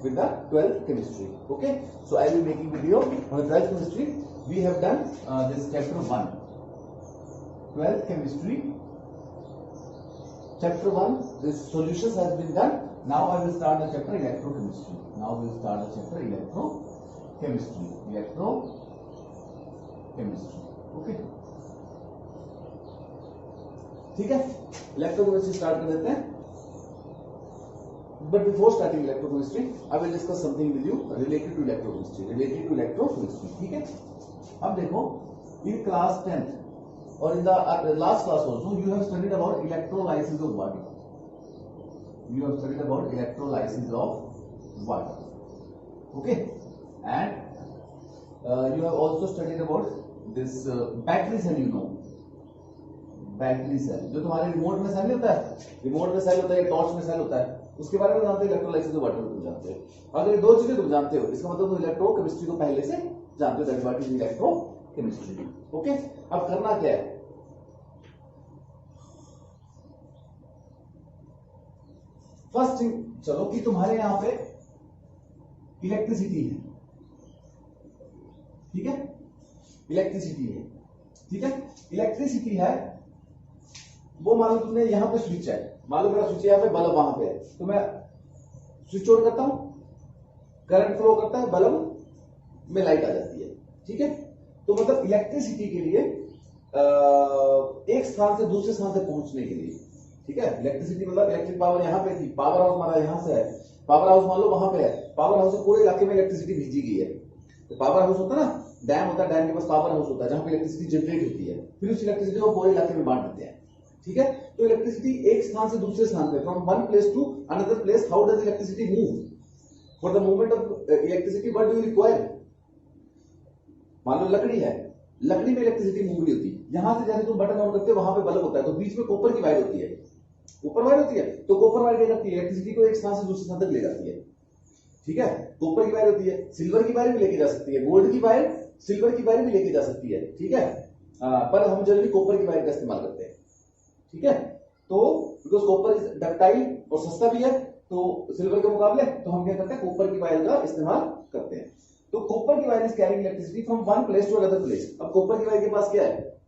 with the 12th chemistry. Okay, so I will be making video on the 12th chemistry. We have done this chapter 1, 12th chemistry. Chapter 1, this solutions has been done. Now I will start the chapter electrochemistry. Now we will start the chapter electrochemistry. Electrochemistry. Okay. ठीक है, electrochemistry start कर देते हैं. But before starting electrochemistry, I will discuss something with you related to electrochemistry. ठीक है. अब देखो, in class 10th or in the last class also, you have studied about electrolysis of water. Okay, and you have also studied about this battery cell. You know, battery cell जो तुम्हारे remote में cell होता है, torch में cell होता है, उसके बारे में जानते हो. इलेक्ट्रोलाइसिस ऑफ वाटर तुम जानते हो. अगर ये दो चीजें तुम जानते हो, इसका मतलब तुम इलेक्ट्रोकेमिस्ट्री को पहले से जानते हो. That what is electrochemistry. Okay, अब करना क्या है, फर्स्ट थिंग चलो कि तुम्हारे यहां पे इलेक्ट्रिसिटी है. ठीक है, इलेक्ट्रिसिटी है. वो मान लो तुमने यहां पे स्विच है, मान लो मेरा स्विच यहाँ पे, बल्ब वहां पे है, तो मैं स्विच ऑन करता हूं, करंट फ्लो करता है, बल्ब में लाइट आ जाती है. ठीक है, तो मतलब इलेक्ट्रिसिटी के लिए एक स्थान से दूसरे स्थान से पहुंचने के लिए. ठीक है, इलेक्ट्रिसिटी मतलब इलेक्ट्रिक पावर यहाँ पे थी, पावर हाउस हमारा यहां से है, पावर हाउस मान लो वहां पे है, पावर हाउस से पूरे इलाके में इलेक्ट्रिसिटी भेजी गई है. तो पावर हाउस होता है ना, डैम होता है, डैम के पास पावर हाउस होता है जहां पे इलेक्ट्रिसिटी जनरेट होती है, फिर उस इलेक्ट्रिसिटी को पूरे इलाके में बांट देते हैं. ठीक है, तो इलेक्ट्रिसिटी एक स्थान से दूसरे स्थान पे, from one place to another place. How does electricity move? For the movement of electricity what do you require? मान लो लकड़ी है, लकड़ी में इलेक्ट्रिसिटी मूव नहीं होती. यहां से जैसे तुम बटन ऑन करते हो वहां पे बल्ब होता है, तो बीच में कॉपर की वायर होती है, तो कॉपर वायर क्या करती है, इलेक्ट्रिसिटी को एक स्थान से दूसरे स्थान तक ले जाती है. ठीक है, कॉपर की वायर होती है, सिल्वर की वायर भी लेके जा सकती है, गोल्ड की वायर सिल्वर की वायर भी लेके जा सकती है. ठीक है, पर हम जनरली कॉपर की वायर का इस्तेमाल करते हैं. ठीक है, तो बिकॉज कॉपर इज डक्टाइल और सस्ता भी है, तो सिल्वर के मुकाबले, तो हम क्या करते हैं, कॉपर की वायर का इस्तेमाल करते हैं. तो कॉपर की wire is carrying electricity from one place to another place. अब कॉपर की वायर के पास क्या है,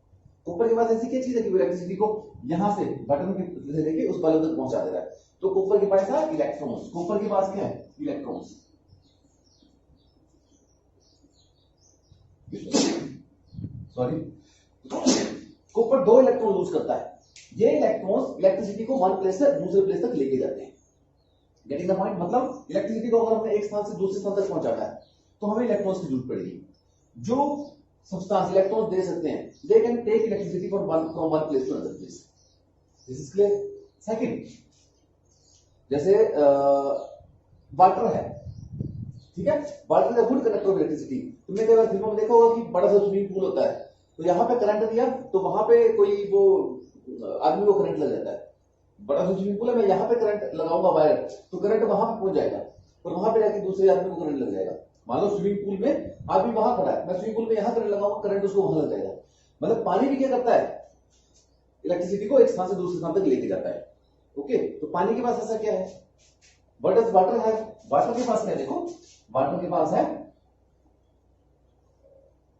कॉपर के पास ऐसी क्या चीज है कि वो इलेक्ट्रिसिटी को यहां से बटन से लेके उस बल्ब तक पहुंचा दे रहा है. तो कॉपर के पास है इलेक्ट्रॉन्स. कॉपर के पास क्या है, इलेक्ट्रॉन्स. सॉरी, कॉपर दो इलेक्ट्रॉन लूज करता है. ये इलेक्ट्रॉन्स इलेक्ट्रिसिटी को वन प्लेस से दूसरे प्लेस तक लेके जाते हैं. Getting the point? मतलब इलेक्ट्रिसिटी को अगर हमने एक स्थान से दूसरे स्थान तक पहुंचाना है तो हमें इलेक्ट्रॉन्स की जरूरत पड़ेगी. जो सब्सटेंस इलेक्ट्रॉन्स दे सकते हैं, they can take electricity from one place to another place. This is clear. Second, जैसे वाटर है. ठीक है, water is a good conductor of electricity. तुमने कई बार फिल्मों में देखा होगा कि बड़ा सा स्विमिंग पूल होता है, तो यहां पे करंट दिया तो वहां पे कोई वो आदमी को करंट लग जाता है. बड़ा सा स्विमिंग पूल है, मैं यहां पे करंट लगाऊंगा वायर, तो करंट वहां पे पहुंच जाएगा और वहां पे जाके दूसरे आदमी को करंट लग जाएगा. मान लो स्विमिंग पूल में आदमी वहां खड़ा है, मैं स्विमिंग पूल में यहां करंट लगाऊंगा, करंट उसको वहां लग जाएगा. मतलब पानी भी क्या करता है, इलेक्ट्रिसिटी को एक स्थान से दूसरे स्थान तक लेके जाता है. ओके, तो पानी के पास ऐसा क्या है, what does water have? Water के पास क्या है, देखो वाटर के पास है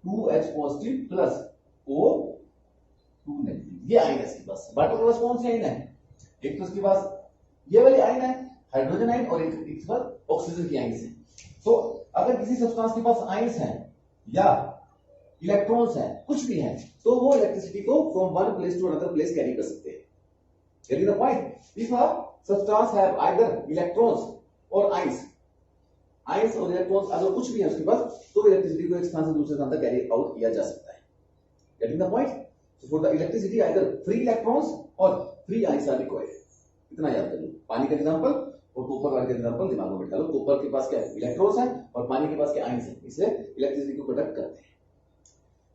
2H positive plus O2 negative. ये आयन है बस. वाटर के पास कौन सी आयन है, एक तो उसके पास ये वाली आयन है हाइड्रोजन आयन, और एक इसके पास ऑक्सीजन की आयन है. तो अगर किसी सब्सटेंस के पास आयंस हैं या इलेक्ट्रॉन्स हैं, कुछ भी हैं, तो वो इलेक्ट्रिसिटी को from one place to another place carry कर सकते हैं. Getting the point? If a substance have either electrons और आयंस और इलेक्ट्रॉन्स अगर कुछ भी है उसके पास, तो इलेक्ट्रिसिटी को एक स्थान से दूसरे स्थान तक कैरी आउट किया जा सकता है. Getting the point? So for the electricity either free electrons or free ions are required. इतना याद कर लो. पानी का एग्जांपल और कॉपर वायर का एग्जांपल दिमाग में बैठा लो. कॉपर के पास क्या है, इलेक्ट्रॉन्स है, और पानी के पास क्या, आयंस है, इसलिए इलेक्ट्रिसिटी को कंडक्ट करते हैं.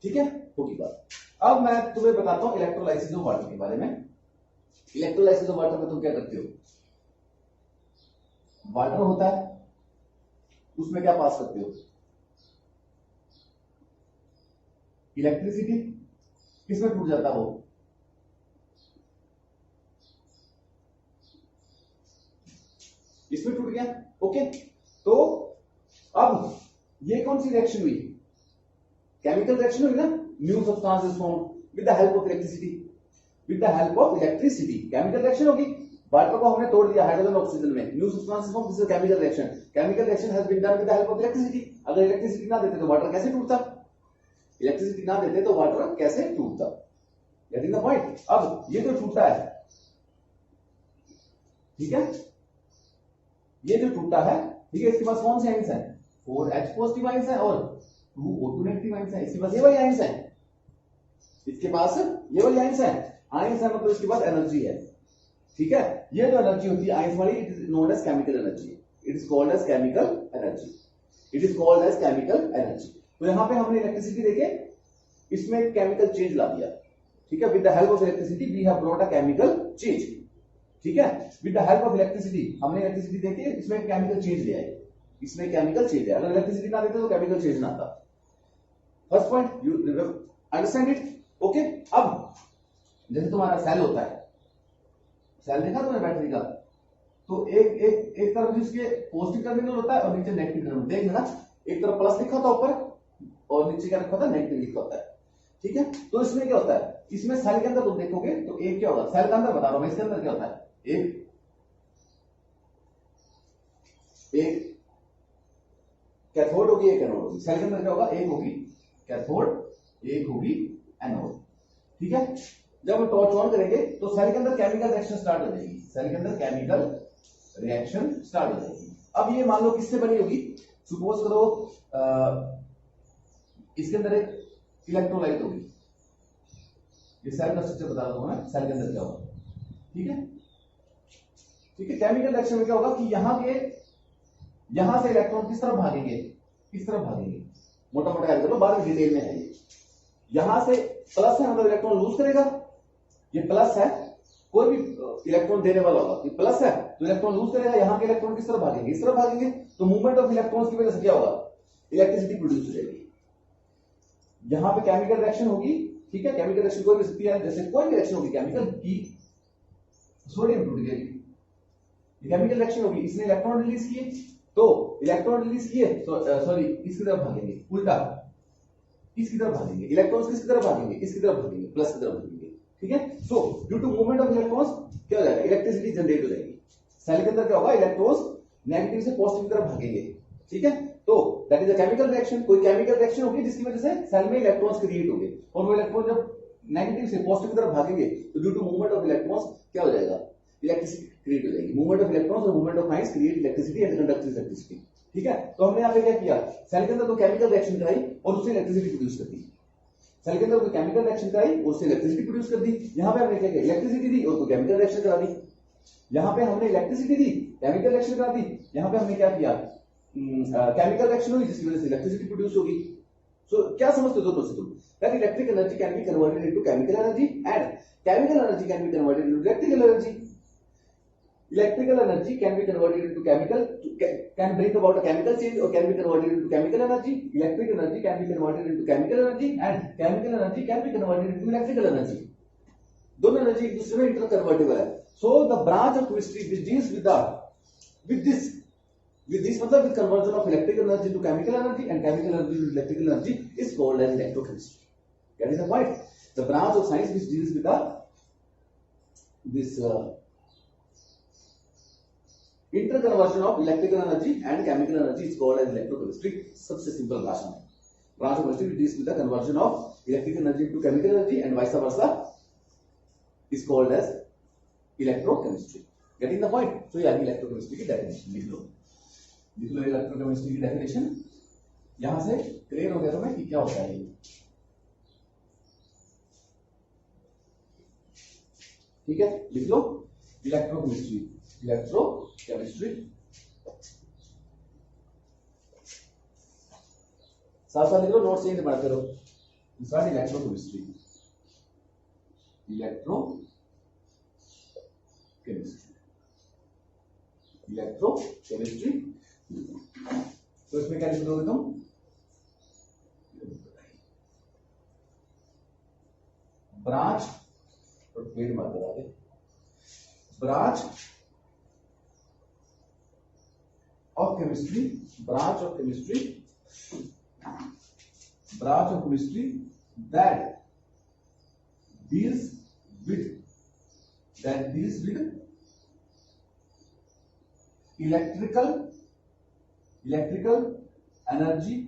ठीक है, होगी बात. अब मैं तुम्हें बताता हूं इलेक्ट्रोलाइसिस ऑफ वाटर के बारे में. इलेक्ट्रोलाइसिस ऑफ वाटर में तुम क्या करते हो, वाटर होता है, उसमें क्या पास करते हो, इलेक्ट्रिसिटी. किसमें टूट जाता है वो, इसमें टूट गया. ओके, तो अब ये कौन सी रिएक्शन हुई? केमिकल रिएक्शन हुई ना। New substance is form with the help of electricity, with the help of electricity chemical reaction होगी। वाटर को हमने तोड़ दिया हाइड्रोजन ऑक्सीजन में, new substance is form, this is chemical reaction. Chemical reaction has been done with the help of electricity. अगर electricity ना देते तो वाटर कैसे टूटता? इलेक्ट्रिसिटी ना देते तो वाटर कैसे टूटता? Getting the point? अब ये जो टूटा है, ठीक है, ये जो टूटा है, ठीक है, इसके पास कौन से आयंस हैं? 4H पॉजिटिव आयंस है और 2O2 नेगेटिव आयंस है। इसके पास ये वाले आयंस हैं, इसके पास ये वाले आयंस हैं। आयंस है मतलब इसके पास एनर्जी है, ठीक है। ये जो एनर्जी होती है आयंस वाली, it is known as chemical energy, it is called as chemical energy, it is called as chemical energy. तो यहां पे हमने इलेक्ट्रिसिटी देके इसमें एक केमिकल चेंज ला दिया, ठीक है। With the help of electricity we have brought a chemical change, ठीक है। With the help of electricity हमने इलेक्ट्रिसिटी देके इसमें केमिकल चेंज ले आए, इसमें केमिकल चेंज है। अगर इलेक्ट्रिसिटी ना देते तो केमिकल चेंज ना आता। First point you understand it, okay. अब जैसे तुम्हारा सेल होता है, सेल देखा तुमने बैटरी का, तो एक तरफ जिसके पॉजिटिव टर्मिनल होता है और नीचे नेगेटिव टर्मिनल, देख लेना, एक तरफ प्लस लिखा होता है ऊपर और नीचे क्या लिखा होता है? नेगेटिव लिखा होता है, ठीक है। तो इसमें क्या होता है? इसमें सेल के अंदर तुम देखोगे तो एक क्या होगा, सेल के अंदर बता रहा हूं मैं, इसके अंदर क्या होता है? एक कैथोड होगी, एक एनोड होगी। सेल के अंदर क्या होगा? एक होगी कैथोड, एक होगी एनोड, ठीक है। जब हम टॉर्च ऑन करेंगे तो सेल के अंदर केमिकल रिएक्शन स्टार्ट हो जाएगी, सेल के अंदर केमिकल रिएक्शन स्टार्ट हो जाएगी। अब ये मान लो किससे बनी होगी? सपोज करो इसके अंदर एक इलेक्ट्रोलाइट होगी, ये सेल का स्ट्रक्चर बता रहा हूं मैं, सेल के अंदर क्या होगा, ठीक है, ठीक है। केमिकल रिएक्शन में क्या होगा कि यहां से इलेक्ट्रॉन किस तरफ भागेंगे? किस तरफ भागेंगे? मोटा मोटा याद कर लो, बाद में डिटेल में है ये। यहां से प्लस है मतलब इलेक्ट्रॉन लूज करेगा, ये प्लस है, कोई भी इलेक्ट्रॉन देने वाला होगा, ये प्लस है तो इलेक्ट्रॉन लूज करेगा। यहां के इलेक्ट्रॉन किस तरफ भागेंगे? इस तरफ भागेंगे। तो मूवमेंट ऑफ इलेक्ट्रॉन्स की वजह से क्या होगा? इलेक्ट्रिसिटी प्रोड्यूस हो जाएगी। यहां पे केमिकल रिएक्शन होगी, ठीक है। केमिकल रिएक्शन कोई भी सकती है, जैसे कोई भी रिएक्शन होगी केमिकल की, सोडियम टूट गई, केमिकल रिएक्शन होगी, इसने इलेक्ट्रॉन रिलीज किए, तो इलेक्ट्रॉन रिलीज किए तो सॉरी इसकी तरफ भागेंगे, उल्टा इसकी तरफ भागेंगे। इलेक्ट्रॉन्स किसकी तरफ भागेंगे? इसकी तरफ भागेंगे, प्लस की तरफ भागेंगे, ठीक है। So due to movement of electrons क्या हो जाएगा? इलेक्ट्रिसिटी जनरेट हो जाएगी। सेल के अंदर क्या होगा? इलेक्ट्रॉन्स नेगेटिव से पॉजिटिव की तरफ भागेंगे, ठीक है। तो that is a chemical reaction. कोई केमिकल रिएक्शन होगी जिसकी वजह से सेल में इलेक्ट्रॉन्स क्रिएट होंगे, और वो इलेक्ट्रॉन जब नेगेटिव से पॉजिटिव की तरफ भागेंगे तो due to movement of electrons क्या हो जाएगा? इलेक्ट्रिसिटी क्रिएट हो जाएगी। मूवमेंट ऑफ इलेक्ट्रॉन्स और movement of ions create electricity and conduct electricity, ठीक है। तो हमने यहाँ पे क्या किया? सेल के अंदर तो केमिकल रिएक्शन कराई और उससे इलेक्ट्रिसिटी प्रोड्यूस कर दी। सेल के अंदर कोई केमिकल रिएक्शन कराई और उससे इलेक्ट्रिसिटी प्रोड्यूस कर दी। यहाँ पे हमने क्या किया? इलेक्ट्रिसिटी दी और कोई केमिकल रिएक्शन करा दी। यहाँ पे हमने इलेक्ट्रिसिटी दी, केमिकल रिएक्शन करा दी। यहाँ पे हमने क्या किया? केमिकल रिएक्शन हुई जिसकी वजह से इलेक्ट्रिसिटी प्रोड्यूस होगी। सो क्या समझते हो दोनों से तुम? That electric energy can be converted into chemical energy and chemical energy can be converted into electrical energy. Electrical energy can be converted into chemical, can bring about a chemical change or can be converted into chemical energy. Electric energy can be converted into chemical energy and chemical energy can be converted into electrical energy. दोनों energy एक दूसरे में interconvertible है. So the branch of chemistry which deals with this मतलब with conversion of electrical energy to chemical energy and chemical energy to electrical energy is called as electrochemistry. That is the point. The branch of science which deals with this interconversion of electrical energy and chemical energy is called as electrochemistry. सबसे simple भाषा में branch of chemistry deals with the conversion of electrical energy to chemical energy and vice versa is called as electrochemistry. Getting the point? So यानी electrochemistry की definition लिख लो electrochemistry की definition. यहां से clear हो गया तुम्हें कि क्या होता है ये? ठीक है, लिख लो electrochemistry. साथ साथ लिख लो, नोट चेंज पढ़ते रहो. इलेक्ट्रोकेमिस्ट्री तो इसमें क्या लिख दोगे तुम? ब्रांच और पेड़ मत बता दे. Branch of chemistry, branch of chemistry that deals with electrical energy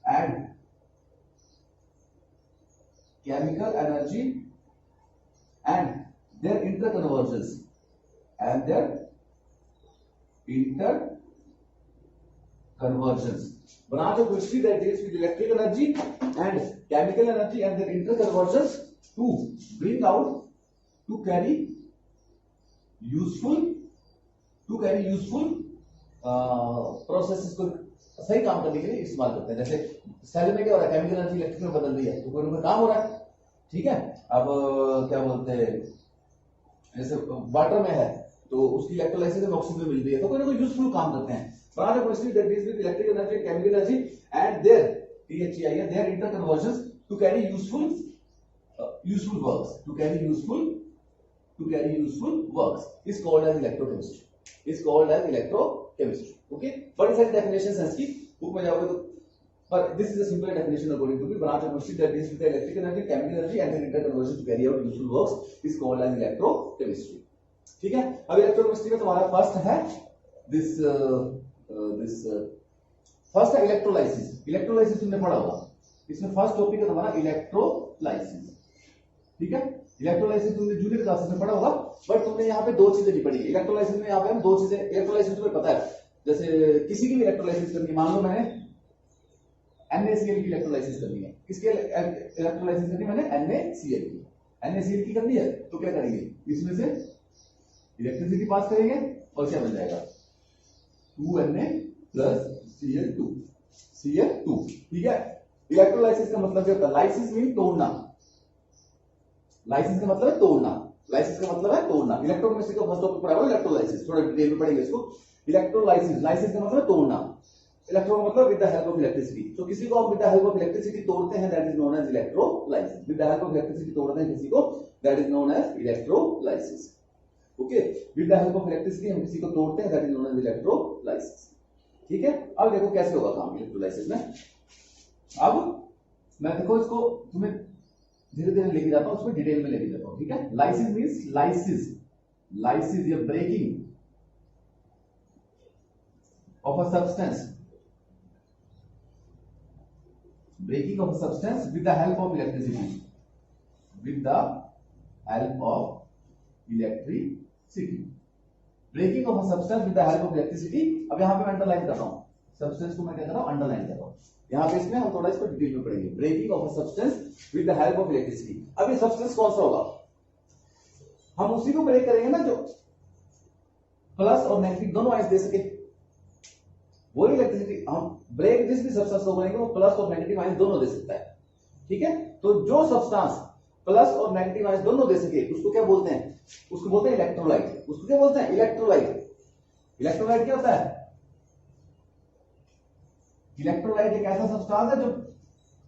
and chemical energy and their interconversions branch of chemistry that deals with electrical energy and chemical energy and their interconversions to bring out to carry useful processes को सही काम करने के लिए इस्तेमाल करते हैं। जैसे सेल में क्या हो रहा है, केमिकल एनर्जी इलेक्ट्रिकल में बदल रही है, तो कोई ना कोई काम हो रहा है। ठीक है, अब क्या बोलते हैं, जैसे वाटर में है तो उसकी इलेक्ट्रोलाइसिस में ऑक्सीजन मिल रही है, तो कोई ना कोई यूजफुल काम करते हैं। branch of chemistry that deals with electrical energy and chemical energy and their interconversions to carry useful works is called as electrochemistry. Okay, बड़ी सारी definitions हैं इसकी, बुक में जाओगे तो, but this is a simple definition according to me. branch of chemistry that deals with electrical energy, chemical energy and their interconversions to carry out useful works is called as electrochemistry. ठीक है, अब electrochemistry में तुम्हारा first है first है electrolysis. Electrolysis तुमने पढ़ा होगा, इसमें फर्स्ट टॉपिक है तुम्हारा इलेक्ट्रोलाइसिस। ठीक है, इलेक्ट्रोलाइसिस तुमने जूनियर क्लासेस में पढ़ा होगा, बट तुमने यहाँ पे दो चीजें नहीं पढ़ी। इलेक्ट्रोलाइसिस में यहाँ पे हम दो चीजें, इलेक्ट्रोलाइसिस तुम्हें पता है, जैसे किसी की भी इलेक्ट्रोलाइसिस करनी, मान लो मैंने NaCl की इलेक्ट्रोलाइसिस करनी है, किसकी इलेक्ट्रोलाइसिस करनी मैंने NaCl की करनी है, तो क्या करेंगे, इसमें से इलेक्ट्रिसिटी पास करेंगे और क्या बन जाएगा 2Na प्लस Cl2। ठीक है, इलेक्ट्रोलाइसिस का मतलब क्या होता है, लाइसिस मीन तोड़ना, लाइसिस का मतलब है तोड़ना, इलेक्ट्रोकेमिस्ट्री का फर्स्ट टॉपिक पढ़ा हुआ इलेक्ट्रोलाइसिस, थोड़ा डिटेल में पढ़ेंगे इसको। इलेक्ट्रोलाइसिस का मतलब तोड़ना, इलेक्ट्रो का मतलब with the help of electricity. तो किसी को आप with the help of electricity तोड़ते हैं, that is known as electrolysis. With the help of electricity तोड़ते हैं किसी को, that is known as electrolysis. Okay, with the help of electricity हम किसी को तोड़ते हैं, that is known as electrolysis. ठीक है, अब देखो कैसे होगा काम इलेक्ट्रोलाइसिस में। अब मैं देखो इसको तुम्हें धीरे धीरे लेके जाता हूं, उसमें डिटेल में लेके जाता हूं। ठीक है, लाइसिस मींस लाइसिस या breaking of a substance with the help of electricity, breaking of a substance with the help of electricity। अब यहां पे मैं अंडरलाइन कर रहा हूं, सब्सटेंस को मैं क्या कर रहा हूं, अंडरलाइन कर रहा हूं। यहां पे इसमें हम थोड़ा इसको डिटेल में पढ़ेंगे, breaking of a substance with the help of electricity. अब ये सब्सटेंस कौन सा होगा, हम उसी को ब्रेक करेंगे ना जो प्लस और नेगेटिव दोनों आइंस दे सके, वो इलेक्ट्रिसिटी हम ब्रेक जिस भी सब्सटेंस को करेंगे वो प्लस और नेगेटिव आयंस दोनों दे सकता है। ठीक है, तो जो सब्सटेंस प्लस और नेगेटिव आयंस दोनों दे सके उसको क्या बोलते हैं, उसको बोलते हैं इलेक्ट्रोलाइट। उसको क्या बोलते हैं, इलेक्ट्रोलाइट। इलेक्ट्रोलाइट क्या होता है, इलेक्ट्रोलाइट एक ऐसा सब्सटेंस है जो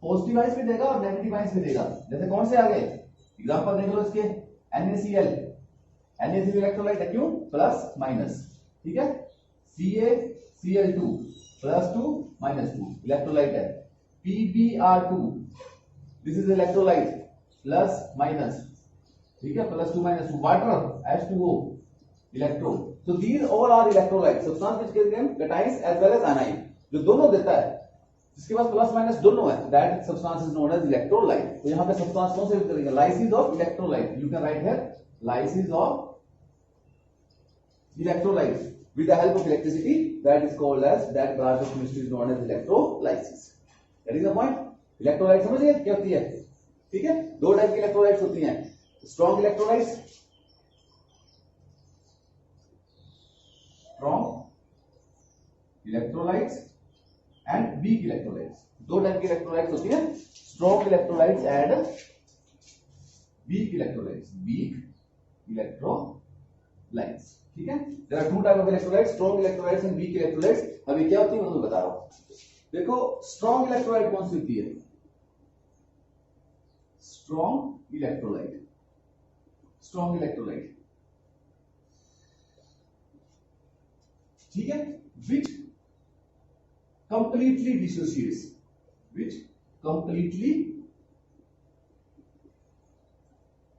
पॉजिटिव आयंस भी देगा और नेगेटिव आयंस भी देगा। जैसे कौन से आ गए एग्जांपल देख लो इसके, NaCl इलेक्ट्रोलाइट है, क्यों, प्लस माइनस। ठीक है, CaCl2 +2 -2 इलेक्ट्रोलाइट है। PbR2 this is electrolyte, plus minus. ठीक है, +2 -2 water H2O electro. So these all are electrolyte, substance which give cations as well as anion, जो दोनों देता है, जिसके पास प्लस माइनस दोनों है, that substance is known as electrolyte. तो यहां पे सब्सटेंस कौन से यूज करेंगे, lysis of electrolyte. You can write here lysis of electrolyte with the help of electricity, that is called as, that branch of chemistry is known as electrolysis. That is the point. Electrolyte समझिए क्या होती है। ठीक है, दो type की electrolytes होती हैं, strong electrolytes and weak electrolytes. दो टाइप की इलेक्ट्रोलाइट्स होती हैं, strong electrolytes and weak electrolytes. ठीक है, there are two type of electrolytes, strong electrolytes and weak electrolytes. अभी क्या होती है मैं तुम्हें बता रहा हूं। देखो स्ट्रॉन्ग इलेक्ट्रोलाइट कौन सी होती है, स्ट्रॉन्ग इलेक्ट्रोलाइट ठीक है, विच कंप्लीटली डिसोसिएट्स, विच कंप्लीटली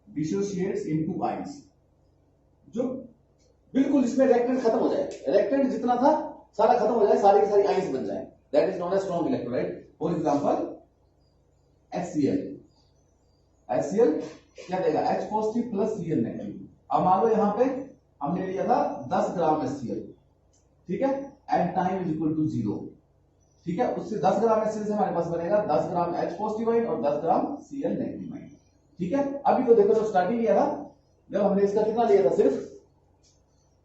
डिसोसिएट्स इनटू आइंस, जो बिल्कुल इसमें रिएक्टेंट खत्म हो जाए, रिएक्टेंट जितना था सारा खत्म हो जाए, सारी की सारी आइंस बन जाए, that is known as strong electrolyte. For example HCl, HCl क्या देगा, H positive plus Cl negative. अब मान लो यहां पे हमने लिया था 10 ग्राम HCl, ठीक है, and time is equal to 0, ठीक है, उससे 10 ग्राम HCl से हमारे पास बनेगा 10 ग्राम H पॉजिटिव आयन और 10 ग्राम Cl नेगेटिव आयन, ठीक है। अभी तो देखो, जो स्टार्टिंग लिया था, जब हमने इसका कितना लिया था, सिर्फ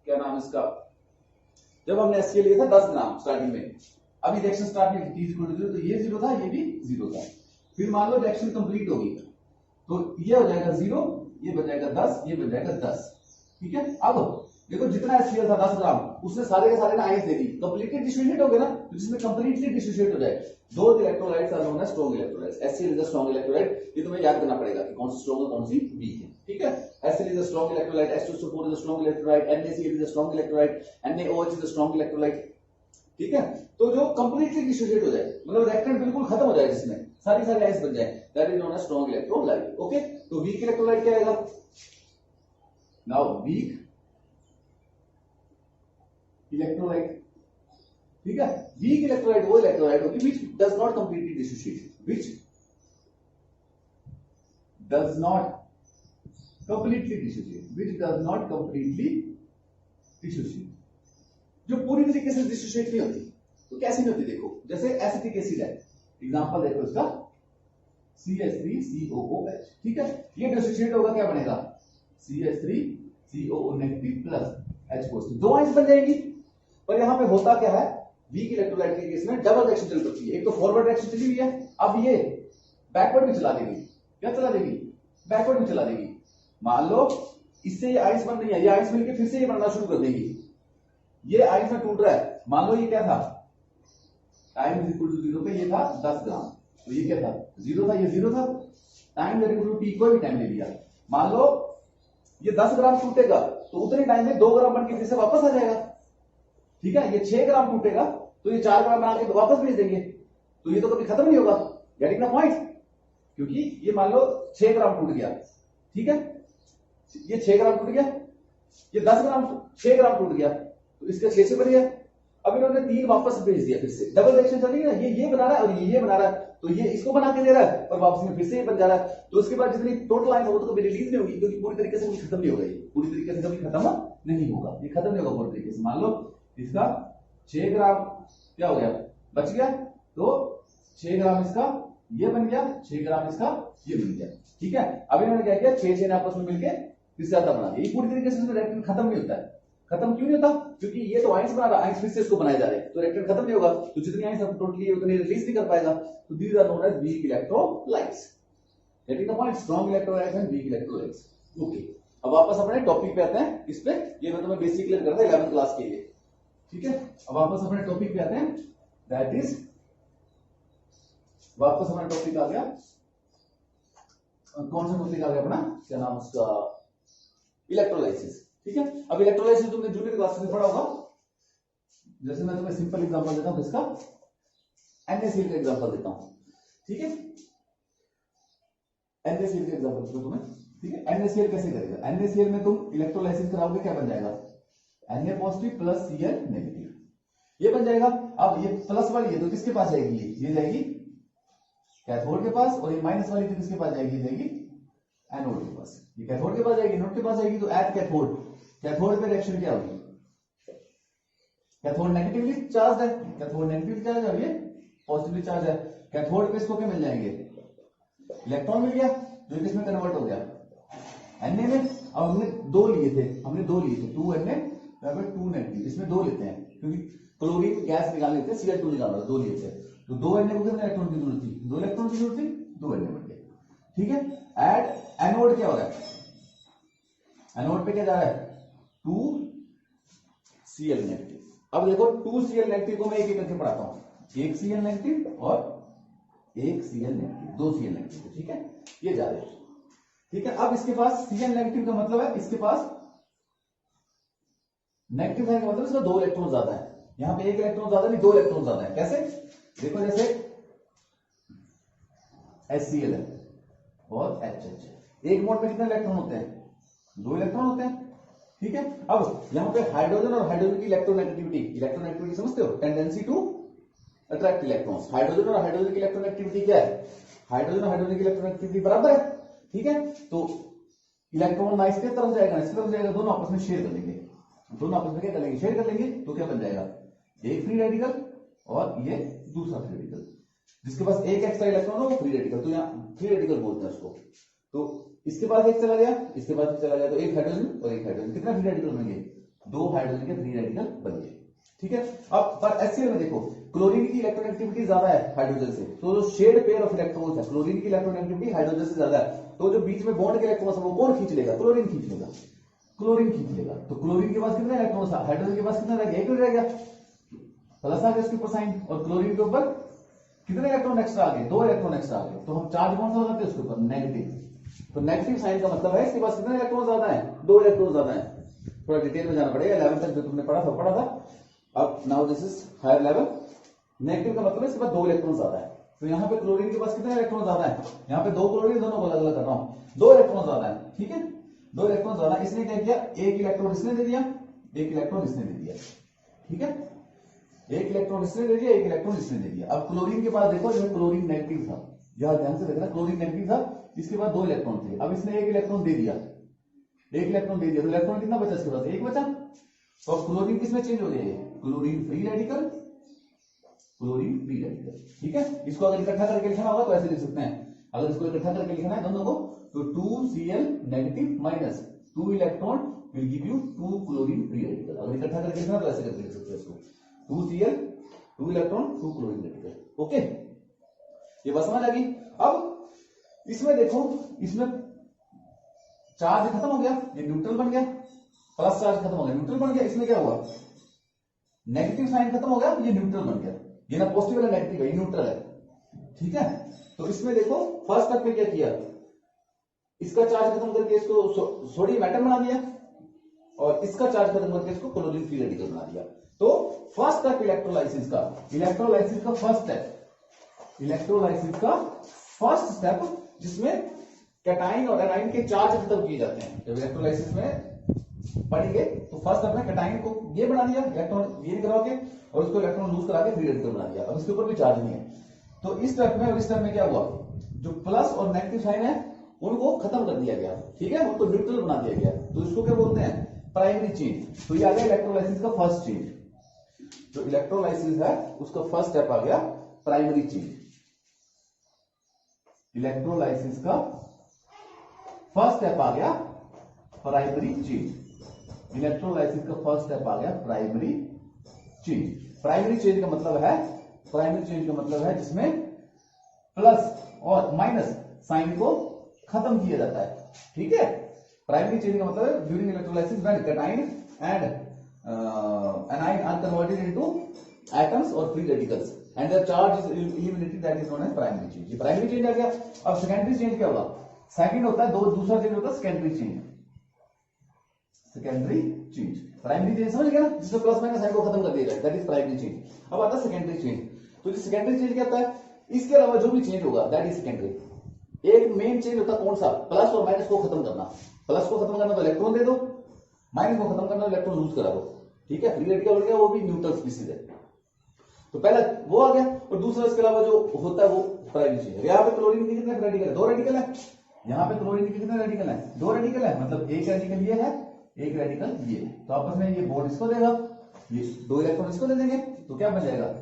क्या नाम इसका, जब हमने HCl लिया था 10 ग्राम स्टार्टिंग में, अभी रिएक्शन स्टार्ट में T इक्वल टू 0, तो ये 0 था, ये भी 0 था। फिर मान लो रिएक्शन कंप्लीट होगी, तो ये हो जाएगा 0, ये बन जाएगा 10, ये बन जाएगा 10, ठीक है। अब देखो जितना HCl था 10 ग्राम, उसने सारे के सारे ना आयंस दे दी, कंप्लीटली डिसोसिएट हो गए ना, तो जिसमें कंप्लीटली डिसोसिएट हो जाए, दो electrolytes are known as strong electrolytes. HCl is a strong electrolyte, ये तुम्हें याद करना पड़ेगा कि कौन सी स्ट्रॉन्ग है कौन सी वीक है, ठीक है। HCl is a strong electrolyte, H2SO4 is a strong electrolyte, NaCl is a strong electrolyte, NaOH is a strong electrolyte, ठीक है। तो जो कंप्लीटली डिसोसिएट हो जाए, मतलब रिएक्टेंट बिल्कुल खत्म हो जाए, जिसमें सारी सारी आयंस बन जाए, that is known as strong electrolyte, okay. तो वीक इलेक्ट्रोलाइट क्या आएगा, नाउ वीक इलेक्ट्रोलाइट, ठीक है। वीक इलेक्ट्रोलाइट वो इलेक्ट्रोलाइट होगी which does not completely dissociate, which does not completely dissociate, which does not completely dissociate, जो पूरी तरीके से डिसोसिएट नहीं होती। तो कैसे नहीं होती, देखो जैसे एसिटिक एसिड है, एग्जांपल देखो इसका CH3COOH, ठीक है, ये डिसोसिएट होगा, क्या बनेगा, CH3COO negative plus H positive, दो आयंस बन जाएंगी। पर यहां पे होता क्या है, वीक इलेक्ट्रोलाइट के केस में डबल रिएक्शन चल सकती है, एक तो फॉरवर्ड रिएक्शन चली हुई है, अब ये बैकवर्ड भी चला देगी, क्या चला देगी, बैकवर्ड भी चला देगी। मान लो इससे ये आयंस बन रही है, ये आयंस मिलकर फिर से ये बनना शुरू कर देगी, ये आयंस में टूट रहा है, मान लो ये क्या था, टाइम इज इक्वल टू 0 पे ये था 10 ग्राम, तो ये क्या था, 0 था, ये 0 था, time is equal to T, कोई भी टाइम ले लिया, मान लो ये 10 ग्राम टूटेगा, तो उतने टाइम में 2 ग्राम बन के फिर से वापस आ जाएगा, ठीक है। ये 6 ग्राम टूटेगा, तो ये 4 ग्राम बना के वापस भेज देंगे, तो ये तो कभी खत्म नहीं होगा, गेटिंग द पॉइंट, क्योंकि ये मान लो 6 ग्राम टूट गया, ठीक है, ये 6 ग्राम टूट गया, ये 10 ग्राम 6 ग्राम टूट गया, तो इसका 6 से बढ़ गया, अब इन्होंने 3 वापस भेज दिया, फिर से डबल रिएक्शन चल रही है ना, ये बना रहा है और ये बना रहा है, तो ये इसको बना के दे रहा है और वापस में फिर से ये बन जा रहा है, तो उसके बाद जितनी टोटल आयंस होगा तो कभी रिलीज नहीं होगी, क्योंकि पूरी तरीके से कभी खत्म नहीं होगा, ये पूरी तरीके से कभी खत्म नहीं होगा, ये खत्म नहीं होगा पूरी तरीके से। मान लो इसका 6 ग्राम क्या हो गया, बच गया, तो 6 ग्राम इसका ये बन गया, 6 ग्राम इसका ये बन गया, ठीक है। अब इन्होंने क्या किया, 6 आपस में मिलकर फिर से आता बना दिया, ये पूरी तरीके से रिएक्टेंट खत्म नहीं होता है। खत्म क्यों नहीं होता, क्योंकि ये तो आयंस बना रहा है, आयंस फिर से इसको बनाए जा रहे हैं, तो रिएक्टेंट खत्म नहीं होगा, तो जितनी आयंस अब टोटली उतनी रिलीज नहीं कर पाएगा, तो these are known as weak electrolytes, getting the point, strong electrolytes and weak electrolytes, okay. अब वापस अपने टॉपिक पे आते हैं, इस पे ये मैं तुम्हें बेसिक क्लियर कर रहा था 11th क्लास के लिए, ठीक है। अब वापस अपने टॉपिक पे आते हैं, दैट इज वापस हमारा टॉपिक आ गया, कौन सा टॉपिक आ गया अपना, क्या नाम उसका, इलेक्ट्रोलाइसिस, ठीक है। अब इलेक्ट्रोलाइसिस तुमने जूनियर क्लास में पढ़ा होगा, जैसे मैं तुम्हें सिंपल एग्जांपल देता हूं, इसका NaCl का एग्जांपल देता हूं, ठीक है, NaCl का एग्जांपल देता हूं तुम्हें, ठीक है। NaCl कैसे करेगा, NaCl में तुम इलेक्ट्रोलाइसिस कराओगे, क्या बन जाएगा, Na positive plus Cl negative, ये बन जाएगा। अब ये प्लस वाली है तो किसके पास जाएगी, ये जाएगी कैथोड के पास, और ये माइनस वाली तो किसके पास जाएगी, जाएगी एनोड के पास, ये कैथोड के पास जाएगी, एनोड के पास जाएगी, तो एट कैथोड, कैथोड पे रिएक्शन क्या होगी, कैथोड नेगेटिवली चार्ज है, कैथोड नेगेटिवली चार्ज है और ये पॉजिटिवली चार्ज है, कैथोड पे इसको क्या मिल जाएंगे, इलेक्ट्रॉन मिल गया, जो किसमें कन्वर्ट हो गया, Na में। अब हमने 2 लिए थे, 2 Na 2 नेगेटिव, इसमें 2 लेते हैं क्योंकि क्लोरीन गैस निकालने थे, Cl2 निकालना, 2 लिए थे, तो 2 Na को कितने इलेक्ट्रॉन की जरूरत थी, 2 इलेक्ट्रॉन की जरूरत थी, 2 Na बन गए, ठीक है। एड एनोड क्या हो रहा है, एनोड पे क्या जा रहा है, 2 Cl नेगेटिव। अब देखो 2 Cl नेगेटिव को मैं एक एक करके पढ़ाता हूं, 1 Cl नेगेटिव और 1 Cl नेगेटिव, 2 Cl नेगेटिव, ठीक है, ये जा रहे हैं, ठीक है। अब इसके पास Cl नेगेटिव का मतलब है इसके पास नेगेटिव साइन का मतलब इसका 2 इलेक्ट्रॉन ज्यादा है, यहाँ पे 1 इलेक्ट्रॉन ज्यादा नहीं 2 इलेक्ट्रॉन ज्यादा है। कैसे? देखो जैसे HCl है और HH, एक बॉन्ड में कितने इलेक्ट्रॉन होते हैं? 2 इलेक्ट्रॉन होते हैं, ठीक है। अब यहाँ पे हाइड्रोजन और हाइड्रोजन की इलेक्ट्रोनेगेटिविटी समझते हो? Tendency to attract electrons. Hydrogen और हाइड्रोजन की इलेक्ट्रोनेगेटिविटी क्या है? हाइड्रोजन और हाइड्रोजन की इलेक्ट्रोनेगेटिविटी बराबर है, ठीक है। तो इलेक्ट्रॉन ना इसके तरफ जाएगा ना इसकी तरफ जाएगा, दोनों आपस में शेयर कर लेंगे। दोनों आपस में क्या कर लेंगे? शेयर कर लेंगे। तो क्या बन जाएगा? एक फ्री रेडिकल और ये दूसरा फ्री रेडिकल। जिसके पास एक एक्स्ट्रा इलेक्ट्रॉन हो वो फ्री रेडिकल, तो यहाँ फ्री रेडिकल बोलते हैं उसको। तो इसके पास एक चला गया, इसके पास एक चला गया, तो एक हाइड्रोजन और एक हाइड्रोजन, कितना फ्री रेडिकल बन गए? 2 हाइड्रोजन के फ्री रेडिकल बन गए, ठीक है। अब पर HCl में देखो क्लोरीन की इलेक्ट्रोनेगेटिविटी ज्यादा है हाइड्रोजन से, तो जो शेड पेयर ऑफ इलेक्ट्रॉन्स है क्लोरीन की इलेक्ट्रोनेगेटिविटी हाइड्रोजन से ज्यादा है, तो जो बीच में बॉन्ड के इलेक्ट्रॉन्स है वो कौन खींच लेगा? क्लोरीन खींच लेगा, क्लोरीन खींच लेगा। तो क्लोरीन के पास कितने इलेक्ट्रॉन्स था? हाइड्रोजन के पास कितना रह गया? 1 रह गया, प्लस आ गया उसके ऊपर साइन, और क्लोरीन के ऊपर कितने इलेक्ट्रॉन एक्स्ट्रा आ गए? 2 इलेक्ट्रॉन एक्स्ट्रा आ गए। तो हम चार्ज कौन सा लगाते हैं उसके ऊपर? नेगेटिव। तो नेगेटिव साइन का मतलब है इसके पास कितने इलेक्ट्रॉन ज्यादा है? 2 इलेक्ट्रॉन ज्यादा है। थोड़ा डिटेल में जाना पड़ेगा, 11 तक जो तुमने पढ़ा था। अब now this is higher level. Negative का मतलब है इसके पास 2 इलेक्ट्रॉन ज्यादा है। तो यहाँ पे क्लोरीन के पास कितने इलेक्ट्रॉन ज्यादा है? यहाँ पे 2 क्लोरीन, दोनों को अलग अलग कर रहा हूं, 2 इलेक्ट्रॉन ज्यादा है, ठीक है। 2 इलेक्ट्रॉन ज्यादा, इसने क्या किया? 1 इलेक्ट्रॉन इसने दे दिया, 1 इलेक्ट्रॉन इसने दे दिया, ठीक है। 1 इलेक्ट्रॉन इसने दे दिया, 1 इलेक्ट्रॉन इसने दे दिया। अब क्लोरीन के पास देखो, जब क्लोरीन नेगेटिव था, यह ध्यान से देखना, क्लोरीन नेगेटिव था, इसके पास 2 इलेक्ट्रॉन थे। अब इसने 1 इलेक्ट्रॉन दे दिया, 1 इलेक्ट्रॉन दे दिया, तो इलेक्ट्रॉन कितना बचा इसके पास? 1 बचा। तो अब क्लोरीन किसमें चेंज हो जाएगा? Chlorine free radical, chlorine free radical, ठीक है। इसको अगर इकट्ठा करके लिखना होगा तो ऐसे लिख सकते हैं। अगर इसको इकट्ठा करके लिखना है दोनों को, तो 2Cl negative minus 2 electron will give you 2 chlorine free radical. अगर इकट्ठा करके लिखना तो ऐसे करके लिख सकते हैं इसको, 2Cl 2 electron 2 chlorine radical. Okay, ये बात समझ आ गई। अब इसमें देखो, इसमें चार्ज खत्म हो गया, ये न्यूट्रल बन गया, प्लस चार्ज खत्म हो गया, न्यूट्रल बन गया। इसमें क्या हुआ? नेगेटिव साइन खत्म हो गया, ये न्यूट्रल बन गया। ये ना पॉजिटिव है नेगेटिव है, ये न्यूट्रल है, ठीक है। तो इसमें देखो फर्स्ट स्टेप में क्या किया? इसका चार्ज खत्म करके इसको सोडियम एटम बना दिया, और इसका चार्ज खत्म करके इसको क्लोरीन फ्री रेडिकल बना दिया। तो फर्स्ट स्टेप इलेक्ट्रोलाइसिस का, इलेक्ट्रोलाइसिस का फर्स्ट स्टेप, इलेक्ट्रोलाइसिस का फर्स्ट स्टेप, जिसमें कैटाइन और एनाइन के चार्ज खत्म किए जाते हैं। जब इलेक्ट्रोलाइसिस में पढ़ेंगे तो फर्स्ट स्टेप में कैटाइन को ये बना दिया, इलेक्ट्रॉन ये करा के, और उसको इलेक्ट्रॉन लूज करा के फ्री रेडिकल बना दिया। अब इसके ऊपर भी चार्ज नहीं है। तो इस स्टेप में और इस स्टेप में क्या हुआ? जो प्लस और नेगेटिव साइन है उनको खत्म कर दिया गया, ठीक है, उनको न्यूट्रल बना दिया गया। तो इसको क्या बोलते हैं? Primary change. तो ये आ गया इलेक्ट्रोलाइसिस का फर्स्ट चेंज। जो इलेक्ट्रोलाइसिस है उसका फर्स्ट स्टेप आ गया प्राइमरी चेंज। इलेक्ट्रोलाइसिस का फर्स्ट स्टेप आ गया प्राइमरी चेंज। इलेक्ट्रोलाइसिस का फर्स्ट स्टेप आ गया प्राइमरी चेंज। प्राइमरी चेंज का मतलब है, प्राइमरी चेंज का मतलब है जिसमें प्लस और माइनस साइन को खत्म किया जाता है, ठीक है। प्राइमरी चेंज का मतलब है during electrolysis when cation and anion are converted into atoms और free radicals and their charge is eliminated, that is known as primary change. ये प्राइमरी चेंज आ गया। अब सेकेंडरी चेंज क्या होगा? सेकंड होता है दूसरा चेंज होता है secondary change. Secondary change, primary change समझ गया ना, जिसमें प्लस माइनस साइन को खत्म कर दिया जाए, दैट इज प्राइमरी चेंज। अब आता है सेकेंडरी चेंज। तो जो सेकेंडरी चेंज क्या होता है? इसके अलावा जो भी चेंज होगा दैट इज सेकेंडरी। एक मेन चेंज होता है कौन सा? प्लस और माइनस को खत्म करना। प्लस को खत्म करना तो इलेक्ट्रॉन दे दो, माइनस को खत्म करना तो इलेक्ट्रॉन लूज करा दो, ठीक है। फ्री रेडिकल हो गया, वो भी न्यूट्रल स्पीशीज है। तो पहला वो आ गया, और दूसरा इसके अलावा जो होता है वो प्राइमरी चेंज है। यहाँ पे क्लोरीन के कितने रेडिकल है? 2 रेडिकल है। यहाँ पे क्लोरीन के कितने रेडिकल है? 2 रेडिकल है। मतलब एक रेडिकल ये है, एक रेडिकल ये। तो आपस में ये बॉन्ड इसको देगा, ये 2 इलेक्ट्रॉन इसको दे देंगे, तो क्या बन जाएगा?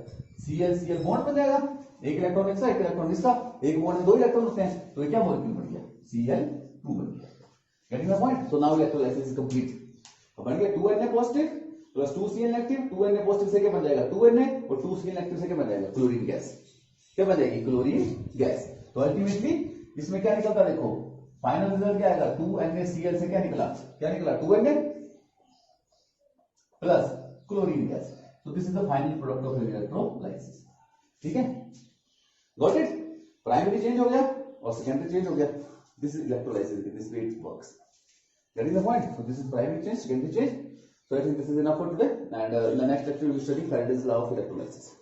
Cl बॉन्ड बन जाएगा। एक इलेक्ट्रॉन इसका, एक इलेक्ट्रॉन इसका, एक बॉन्ड में 2 इलेक्ट्रॉन होते हैं, तो ये क्या मॉलिक्यूल बन गया? Cl2 बन गया। Getting the point? So now electrolysis is complete. बन गया 2Na positive plus 2Cl negative. 2Na positive से क्या बन जाएगा? 2Na, और 2Cl नेगेटिव से क्या बन जाएगा? Chlorine gas. क्या बन जाएगी? Chlorine gas. तो अल्टीमेटली इसमें क्या निकलता है? देखो फाइनल रिजल्ट क्या आएगा? 2NaCl से क्या निकला? 2Na plus chlorine gas. तो this is the final product of electrolysis, ठीक है। Got it? प्राइमरी चेंज हो गया और सेकेंडरी चेंज हो गया। This is electrolysis, this way it works. Getting the point? So this is primary change, secondary change, So I think this is enough for today, and in the next lecture we will study Faraday's law of electrolysis.